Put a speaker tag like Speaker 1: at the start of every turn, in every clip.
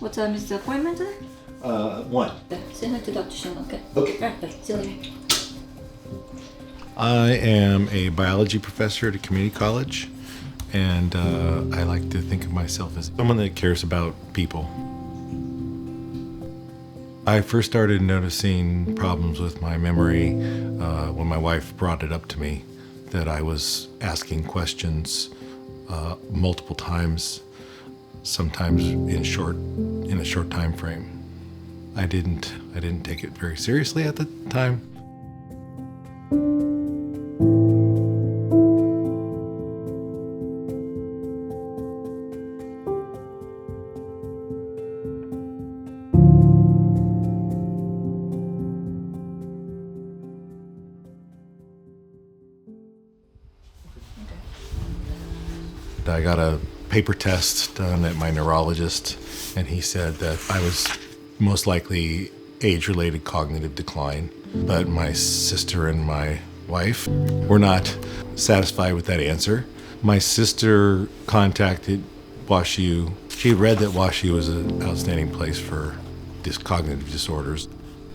Speaker 1: What time is the appointment today?
Speaker 2: 1.
Speaker 1: Say hi to Dr. Shin, okay?
Speaker 2: Okay.
Speaker 1: Alright, bye. See you later.
Speaker 2: I am a biology professor at a community college, and I like to think of myself as someone that cares about people. I first started noticing problems with my memory when my wife brought it up to me that I was asking questions multiple times, sometimes in a short time frame. I didn't take it very seriously at the time. I got a paper test done at my neurologist, and he said that I was most likely age-related cognitive decline. But my sister and my wife were not satisfied with that answer. My sister contacted WashU. She read that WashU was an outstanding place for cognitive disorders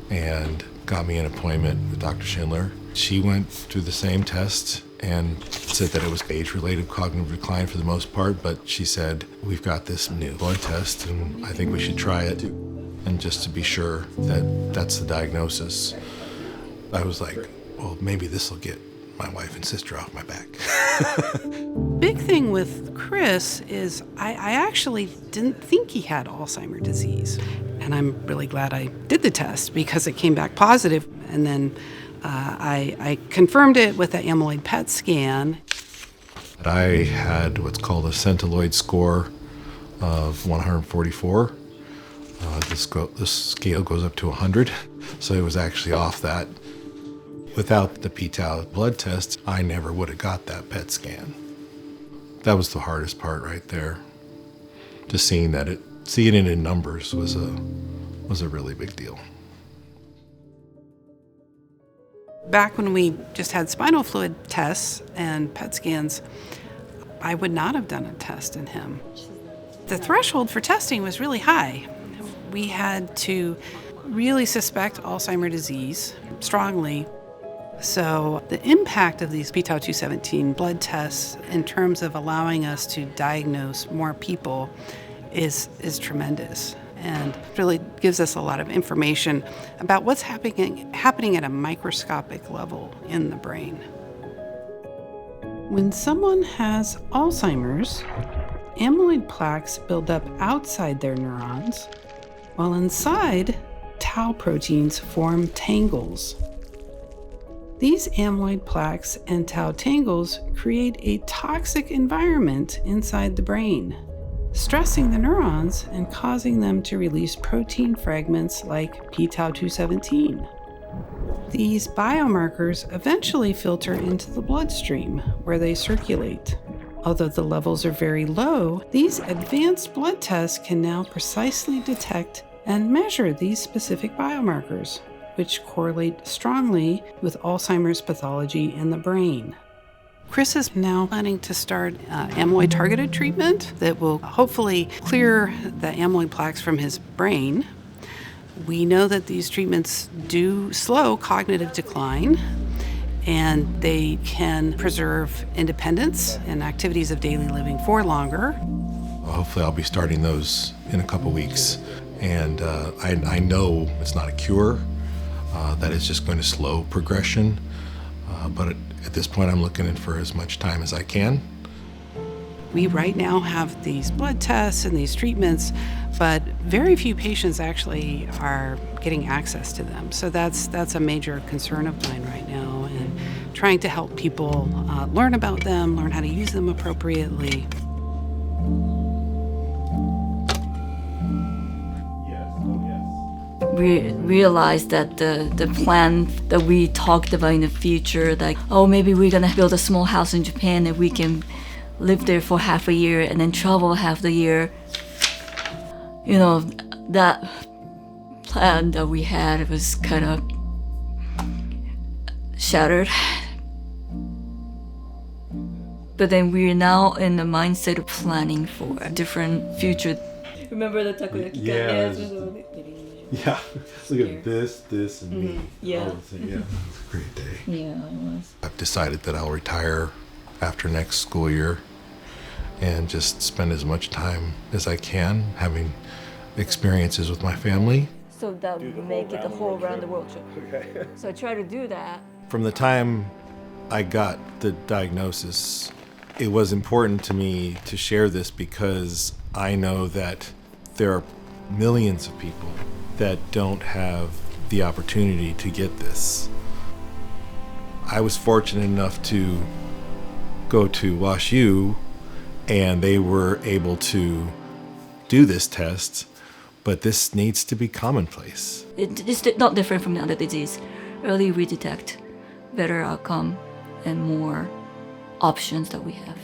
Speaker 2: and got me an appointment with Dr. Schindler. She went through the same test and said that it was age-related cognitive decline for the most part, but she said, we've got this new blood test and I think we should try it, and just to be sure that that's the diagnosis. I was like, well, maybe this will get my wife and sister off my back.
Speaker 3: Big thing with Chris is I actually didn't think he had Alzheimer's disease. And I'm really glad I did the test because it came back positive. And then I confirmed it with the amyloid PET scan.
Speaker 2: I had what's called a centiloid score of 144. This scale goes up to 100, so it was actually off that. Without the p-tau blood test, I never would have got that PET scan. That was the hardest part right there. Just seeing it in numbers was a really big deal.
Speaker 3: Back when we just had spinal fluid tests and PET scans, I would not have done a test in him. The threshold for testing was really high. We had to really suspect Alzheimer's disease strongly. So the impact of these p-tau 217 blood tests in terms of allowing us to diagnose more people is tremendous, and really gives us a lot of information about what's happening at a microscopic level in the brain. When someone has Alzheimer's, amyloid plaques build up outside their neurons, while inside, tau proteins form tangles. These amyloid plaques and tau tangles create a toxic environment inside the brain, stressing the neurons and causing them to release protein fragments like p-tau 217. These biomarkers eventually filter into the bloodstream, where they circulate. Although the levels are very low, these advanced blood tests can now precisely detect and measure these specific biomarkers, which correlate strongly with Alzheimer's pathology in the brain. Chris is now planning to start amyloid-targeted treatment that will hopefully clear the amyloid plaques from his brain. We know that these treatments do slow cognitive decline, and they can preserve independence and activities of daily living for longer.
Speaker 2: Hopefully I'll be starting those in a couple weeks. And I know it's not a cure, that it's just going to slow progression. But at this point, I'm looking for as much time as I can.
Speaker 3: We right now have these blood tests and these treatments, but very few patients actually are getting access to them. So that's a major concern of mine right now, and trying to help people learn about them, learn how to use them appropriately.
Speaker 1: We realized that the plan that we talked about in the future, like, oh, maybe we're gonna build a small house in Japan and we can live there for half a year and then travel half the year. You know, that plan that we had was kind of shattered. But then we're now in the mindset of planning for a different future. Remember the takoyaki?
Speaker 2: Yeah. Yeah. Look
Speaker 1: Here.
Speaker 2: at this, and me.
Speaker 1: Yeah.
Speaker 2: All the things. Yeah. It's a great day.
Speaker 1: Yeah, it was.
Speaker 2: I've decided that I'll retire after next school year and just spend as much time as I can having experiences with my family.
Speaker 1: So that would make it the whole round the world trip. Okay. So I try to do that.
Speaker 2: From the time I got the diagnosis, it was important to me to share this because I know that there are millions of people that don't have the opportunity to get this. I was fortunate enough to go to WashU, and they were able to do this test, but this needs to be commonplace.
Speaker 1: It's not different from the other disease. Early we detect, better outcome, and more options that we have.